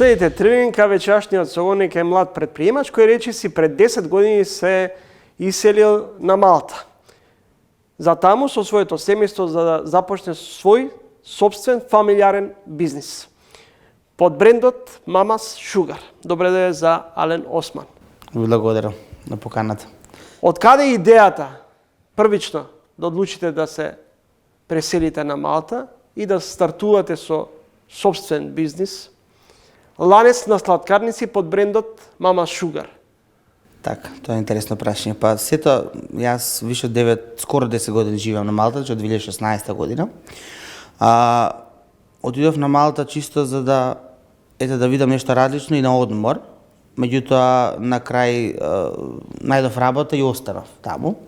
Следите тренинг, а вечерашниот соговорник е млад предприемач кој речиси пред 10 години се иселил на Малта. За таму со своето семејство за да започне свој собствен фамилиарен бизнис под брендот Mama's Sugar. Добре да е за Ален Осман. Благодарам на поканата. Од каде идејата првично да одлучите да се преселите на Малта и да стартувате со собствен бизнис? Ланец на сладкарници под брендот Mama's Sugar. Така, тоа е интересно прашање. Па сето, јас више од 9, скоро 10 години живеам на Малта, од 2016 година. Отидов на Малта чисто за да да видам нешто различно и на одмор. Меѓутоа на крај најдов работа и останав таму.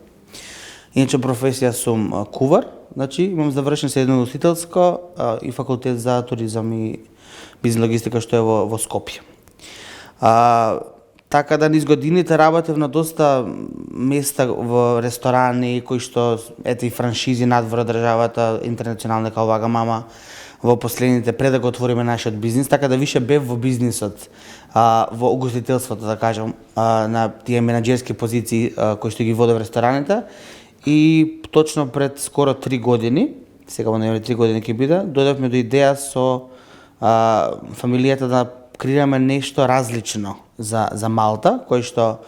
Иначе професија сум кувар, значи имам завршен средно учителско и факултет за туризам и бизнес логистика што е во Скопје. Така да низ годините работев на доста места во ресторани кои што и франшизи надвор државата, интернационална како Вагамама во последните пред да го отвориме нашиот бизнис, така да више бев во бизнисот, во угостителството да кажам, на тие менаџерски позиции кои што ги водев рестораните и точно пред скоро 3 години, сега во ноември 3 години ќе биде, дојдовме до идеја со фамилијата да креираме нешто различно за Малта, кој што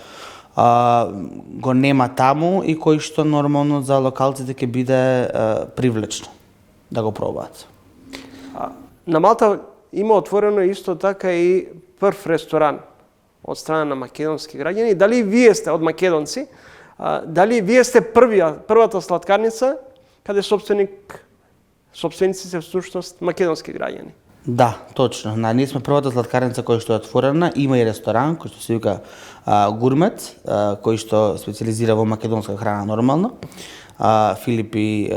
го нема таму и кој што нормално за локалците ќе биде привлечно да го пробаат. На Малта има отворено исто така и прв ресторан од страна на македонски граѓани. Дали вие сте од македонци? Дали вие сте првата сладкарница каде собственици се всушност македонски граѓани? Да, точно. Ние сме првата сладкарница која што е отворена, има и ресторан кој што се вика Гурмет, кој што специализира во македонска храна нормално. Филип и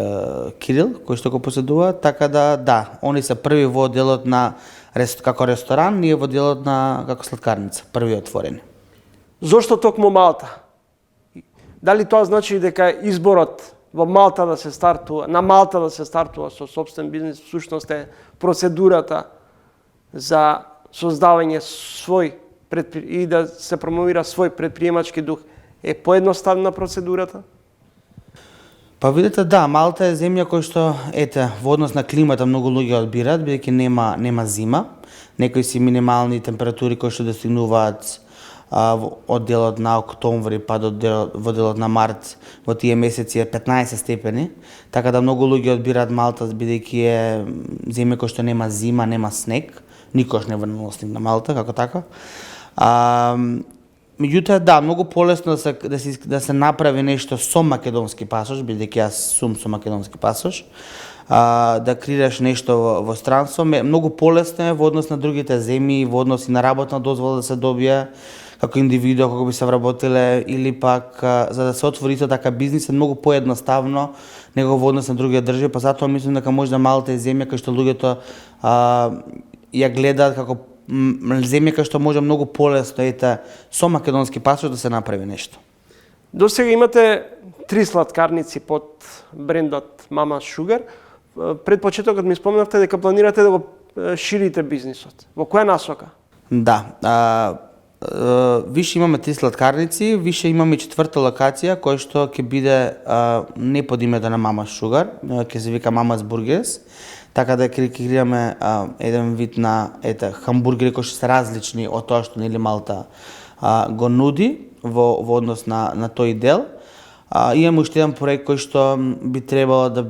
Кирил кој што го поседува, така да, они се први во делот на како ресторан, ние во делот на како сладкарница, први отворени. Зошто токму Малта? Дали тоа значи дека изборот во Малта да се стартува, на Малта да се стартува со собствен бизнис, всушност е процедурата за создавање свој и да се промовира свој предприемачки дух е поедноставна процедурата? Па видите, да, Малта е земја која што во однос на климата многу луѓе одбираат бидејќи нема зима. Некои си минимални температури кои што достигнуваат од делот на октомври па во делот на март во тие месеци е 15 степени, така да многу луѓе одбираат Малта бидејќи е земја која што нема зима, нема снег, никош не врнало снег на Малта како така. Меѓутоа да, многу полесно да се направи нешто со македонски пасош, бидејќи јас сум со македонски пасош, да креираш нешто во странство, многу полесно е во однос на другите земји, во однос и на работна дозвола да се добие како индивидуа како би се вработиле или пак за да се отвори исто така бизнис е многу поедноставно него во однос на други држави, па затоа мислам дека можда Малта е земја кај што луѓето ја гледаат како земја кај што може многу полесно со македонски пасош да се направи нешто. До сега имате 3 сладкарници под брендот Mama's Sugar. Пред почетокот ми спомнавте дека планирате да го ширите бизнисот. Во која насока? Да, више имаме 3 сладкарници, више имаме и 4-та локација која што ќе биде не под името на Mama's Sugar, ќе се вика Mama's Burgers. Така да креираме еден вид на хамбургери кои што се различни од тоа што нели Малта го нуди во однос на тој дел. Имаме уште еден проект кој што би требало да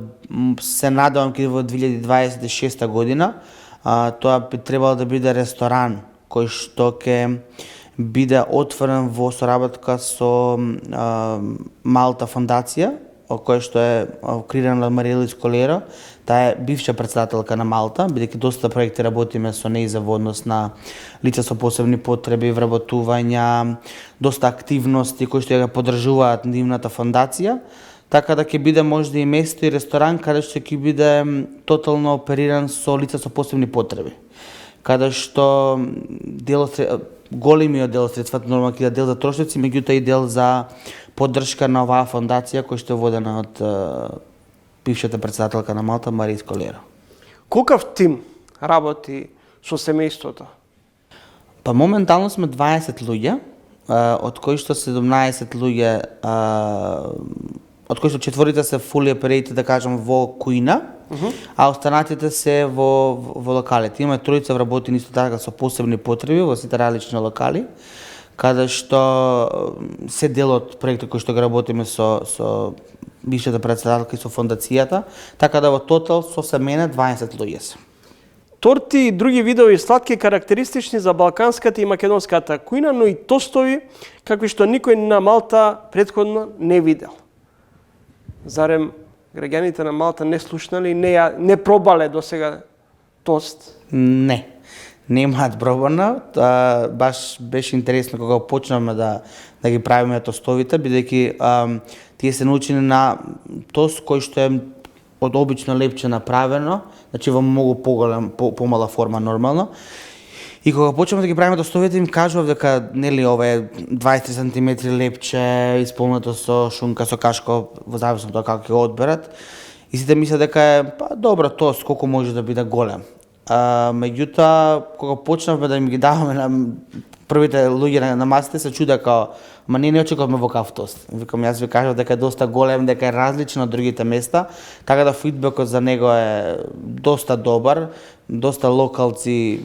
се надевам ќе во 2026 година. Тоа би требало да биде ресторан кој што ќе биде отворен во соработка со Малта фондација, која што е креирана од Мариела Сколеро. Таа е бивша претседателка на Малта, бидејќи доста проекти работиме со неј за однос на лица со посебни потреби, вработувања, доста активности кои што ја поддржуваат нивната фондација, така да ќе биде можда и место и ресторан каде што ќе биде тотално опериран со лица со посебни потреби. Каде што големиот дел средствата нормално ќе дел за трошоци, меѓутоа и дел за поддршка на оваа фондација која што е водена од бившата претседателка на Малта Марија Сколеро. Колкав тим работи со семејството? Па моментално сме 20 луѓе, од кои што 17 луѓе, од кои што четворите се fully operated, да кажам, во кујна, а останатите се во локалите. Имаме тројца вработени исто така со посебни потреби во сите различни локали, каде што се дел од проектот кој што го работиме со бившата претседателка и со фондацијата, така да во тотал со се мене 20 луѓе се. Торти и други видови сладки карактеристични за балканската и македонската кујна, но и тостови какви што никој на Малта претходно не видел. Зарем граѓаните на Малта не слушнале и не пробале до сега тост? Не, немаат пробано. Баш беше интересно кога почнавме да ги правиме тостовите, бидејќи тие се научени на тост кој што е од обично лепче направено, значи во многу помала форма нормално. И кога почнавме да ги правиме тостовите, им кажував дека нели ова е 20 см лепче, исполнето со шунка, со кашко, во зависност од тоа како ќе го одберат. И сите мислат дека е добро тост, колку може да биде голем. Меѓутоа, кога почнавме да им ги даваме на првите луѓе на масите, се чуда као, ма не очекуваме вакав тост. Викам, јас ви кажав дека е доста голем, дека е различен од другите места, така да фидбекот за него е доста добар, доста локалци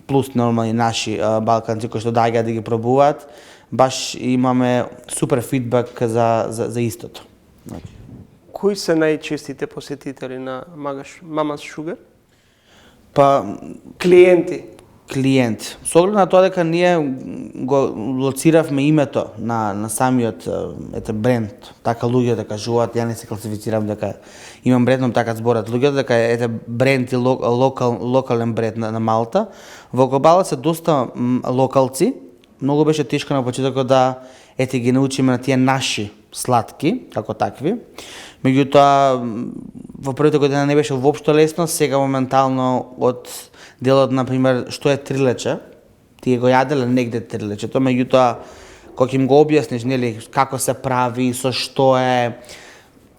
плюс нормални наши балканци кои што доаѓаат да ги пробуваат, баш имаме супер фидбек за истото. Кои се најчестите посетители на Mama's Sugar? Па клиент. Со оглед на тоа дека ние го лоциравме името на самиот бренд, така луѓето кажуваат, ја не се класифицирам дека имам бренд, така зборат луѓето дека бренд и локален бренд на Малта. Во глобала се доста локалци. Многу беше тешко на почетокот да ги научиме на тие наши сладки, како такви. Меѓутоа, во првите години не беше воопшто лесно, сега моментално од делот, например, што е трилече, тие го јаделе негде трилечето, меѓутоа, кога им го објасниш, нели, како се прави, со што е,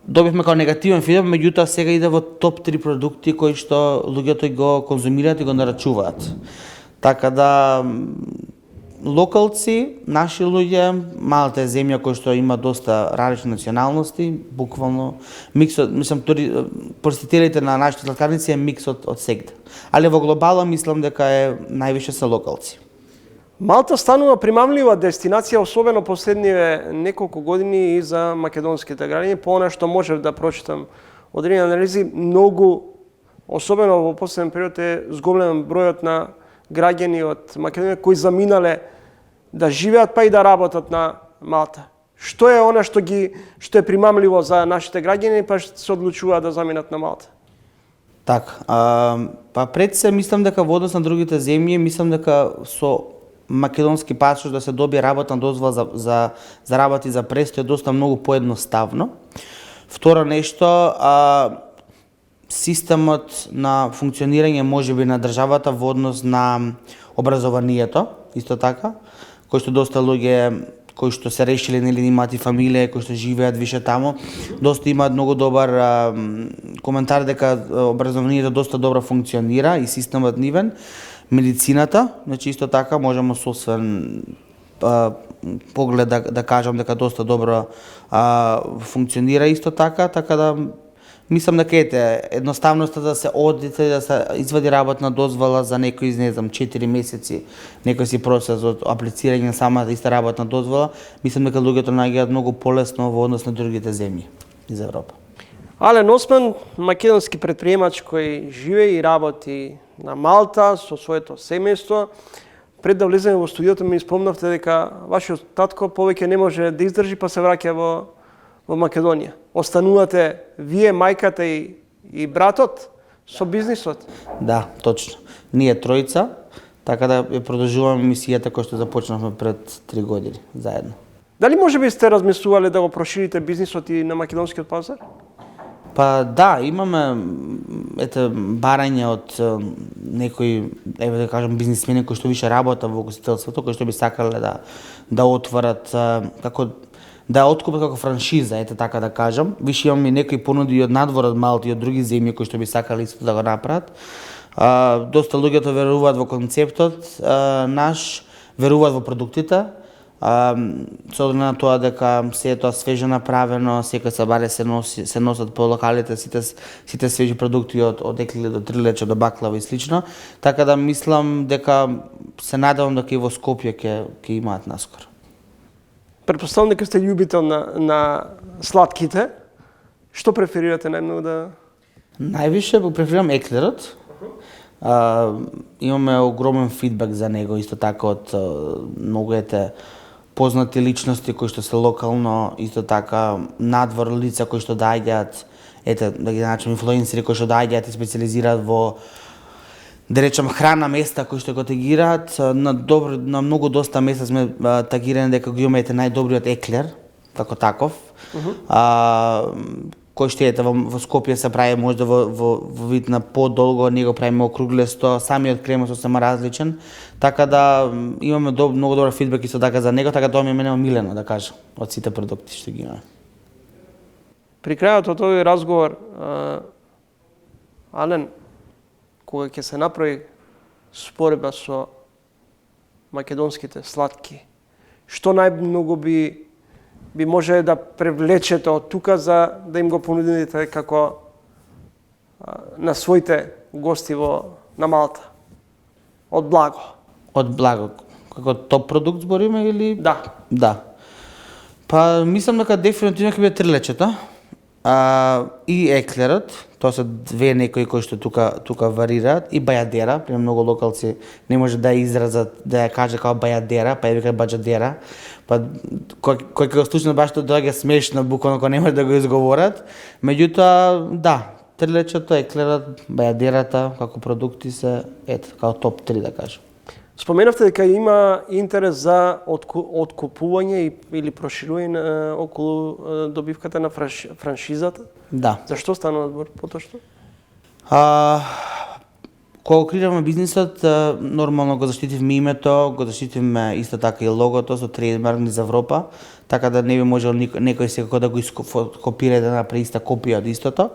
добивме како негативен фидбек, меѓутоа сега иде во топ 3 продукти кои што луѓето го конзумираат и го нарачуваат. Така да, локалци, наши луѓе, Малта е земја која што има доста различни националности, буквално миксот, мислам, посетителите на нашите сладкарници е микс од сегде. Али во глобала мислам дека е највише се локалци. Малта станува примамлива дестинација, особено последниве неколку години и за македонските граѓани, по она што можев да прочитам одредени анализи, многу, особено во последен период е зголем бројот на граѓани од Македонија кои заминале да живеат па и да работат на Малта. Што е она што е примамливо за нашите граѓани па што се одлучуваат да заминат на Малта? Така, па пред се мислам дека во однос на другите земји, мислам дека со македонски пасош да се добие работна дозвола за работа и за престој е доста многу поедноставно. Второ нешто, системот на функционирање можеби на државата во однос на образованието, исто така, кој што доста луѓе кои што се решиле, нели, имаат и фамилија, кои што живеат више таму, доста имаат многу добар коментар дека образованието доста добро функционира и системот нивен. Медицината, значи исто така можеме со освен поглед да кажам дека доста добро функционира исто така, така да мислам дека едноставноста да се одите, да се извади работна дозвола за некои, не знам, 4 месеци, некој си процес од аплицирање на самата иста работна дозвола, мислам дека луѓето наѓаат многу полесно во однос на другите земји из Европа. Ален Осман, македонски предприемач кој живее и работи на Малта со своето семејство. Пред да влеземе во студиото ми спомнавте дека вашиот татко повеќе не може да издржи па се враќа во Македонија. Останувате вие, мајката и братот со бизнисот? Да, точно. Ние тројца, така да продолжуваме мисијата која што започнавме пред 3 години заедно. Дали можеби сте размислувале да го проширите бизнисот и на македонскиот пазар? Па да, имаме барање од некои, да кажам, бизнисмени кои што више работат во гостителството, кои што би сакале да отворат како да откупат како франшиза, така да кажам. Више имаме некои понуди од надвор од Малта и од други земји кои што би сакале исто да го направат. Доста луѓето веруваат во концептот наш, веруваат во продуктите, со оглед на тоа дека се е тоа свежо направено, секој сабаре се носат по локалите сите свежи продукти од еклиле до трилече до баклава и слично, така да мислам дека се надевам дека и во Скопје ќе имаат наскоро. Претпоставам дека сте љубител на сладките. Што преферирате најмногу да... Највише го преферирам еклерот. Имаме огромен фидбек за него, исто така од многуете познати личности кои што се локално, исто така надвор лица кои што доаѓаат, да ги наречам инфлуенсери кои што доаѓаат и специализираат во, да речам, храна места кои што го тагираат. На многу доста места сме тагирани дека го имаме најдобриот еклер, како таков. Кој што во Скопје се прави можда во вид на подолго, ние го правиме округлесто, самиот крем е сосема различен, така да имаме многу добар фидбек исто така за него, така тоа ми е мене омилено, да кажам, од сите продукти што ги имаме. При крајот од овој разговор, Ален, кога ќе се направи споредба со македонските сладки, што најмногу би може да привлечете од тука за да им го понудите како на своите гости на Малта? Од благо. Од благо. Како топ продукт збориме или? Да. Да. Па мислам дека дефинитивно ќе биде трилечето. И еклерот, тоа се две некои кои што тука варираат, и бајадера, пример многу локалци не може да изразат, да ја каже како бајадера, па ја викаат баџадера, па кој го слушна баш тоа доаѓа смешно, буквално кога не може да го изговорат, меѓутоа да, трилечето, еклерот, бајадерата како продукти се како топ 3 да кажам. Споменавте дека има интерес за откупување или проширување околу добивката на франшизата? Да. Зашто станува збор поточно? Кога креираме бизнисот, нормално го заштитивме името, го заштитивме исто така и логото со трейдмарк низ Европа, така да не би можел некој секако да го копира да направи иста копија од истото.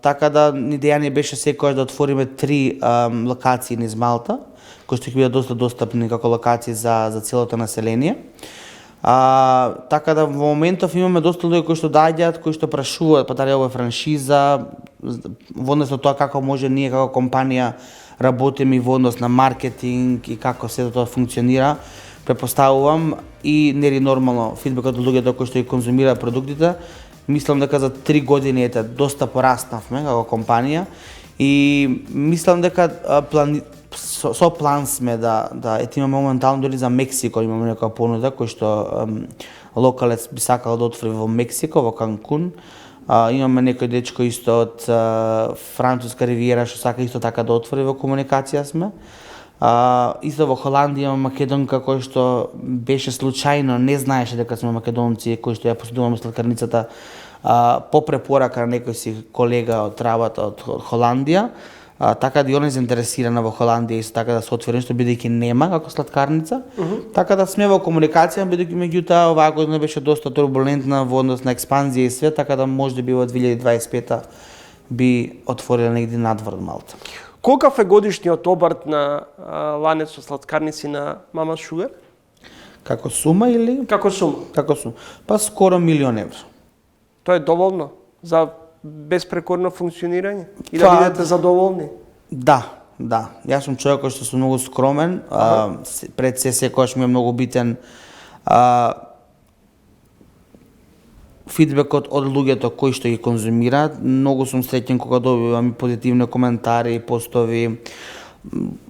Така да идеја ни беше секојаш да отвориме 3 локации низ Малта, кои што ќе бидат доста достапни како локации за целото население. Така да во моментов имаме доста луѓе кои што доаѓаат, кои што прашуваат па дали ова е франшиза, во однос на тоа како може ние како компанија работиме и во однос на маркетинг и како се тоа функционира. Препоставувам и нели нормално фидбекот од луѓето кои што ги конзумираат продуктите. Мислам дека за 3 години доста пораснавме како компанија и мислам дека со план сме да имаме моментално дори за Мексико имаме некоја понуда кој што локалец би сакал да отвори во Мексико, во Канкун. Имаме некој дечко исто од Француска ривиера што сака исто така да отвори, во комуникација сме. Исто во Холандија има македонка кој што беше случајно, не знаеше дека сме македонци, кој што ја поседуваме сладкарницата по препорака на некој си колега од работа од Холандија. Така да и она е заинтересирана во Холандија исто така да се отвори нешто, бидејќи нема како сладкарница. Така да сме во комуникација, бидејќи меѓутоа оваа година беше доста турбулентна во однос на експанзија и све, така да може би во 2025 би отворила негде надвор од Малта. Колкав е годишниот обрт на ланец со сладкарници на Mama's Sugar? Како сума или? Како сума. Како сума. Па скоро €1.000.000. Тоа е доволно за безпрекорно функционирање и да бидете задоволни? Да. Јас сум човек кој што сум многу скромен, пред се секогаш ми е многу битен фидбекот од луѓето кои што ги конзумираат. Многу сум среќен кога добивам и позитивни коментари, постови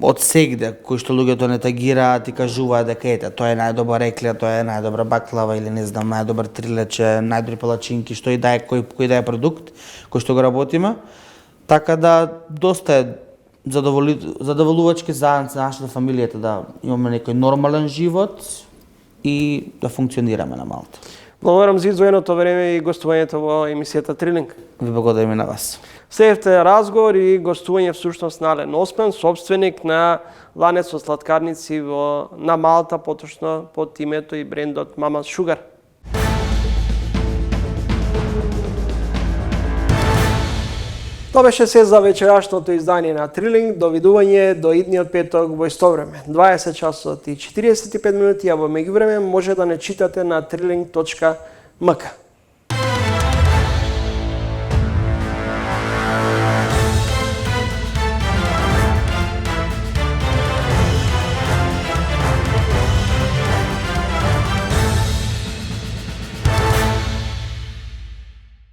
од сегде кои што луѓето не тагираат и кажуваат дека тоа е најдобар еклер, тоа е најдобра баклава или не знам најдобар трилече, најдобри палачинки, што и да е кој да е продукт кој што го работиме. Така да доста е задоволувачки за нашата фамилијата да имаме некој нормален живот и да функционираме на Малта. Благодарам за издвоеното време и гостувањето во емисијата Трилинг. Ви благодарам и на вас. Следевте разговор и гостување всушност на Ален Осман, собственик на ланец со сладкарници на Малта, поточно под името и брендот Mama's Sugar. Тоа беше се за вечерашното издание на Трилинг. Довидување до идниот петок во исто време. 20 часот и 45 минути, а во меѓувреме може да не читате на triling.mk.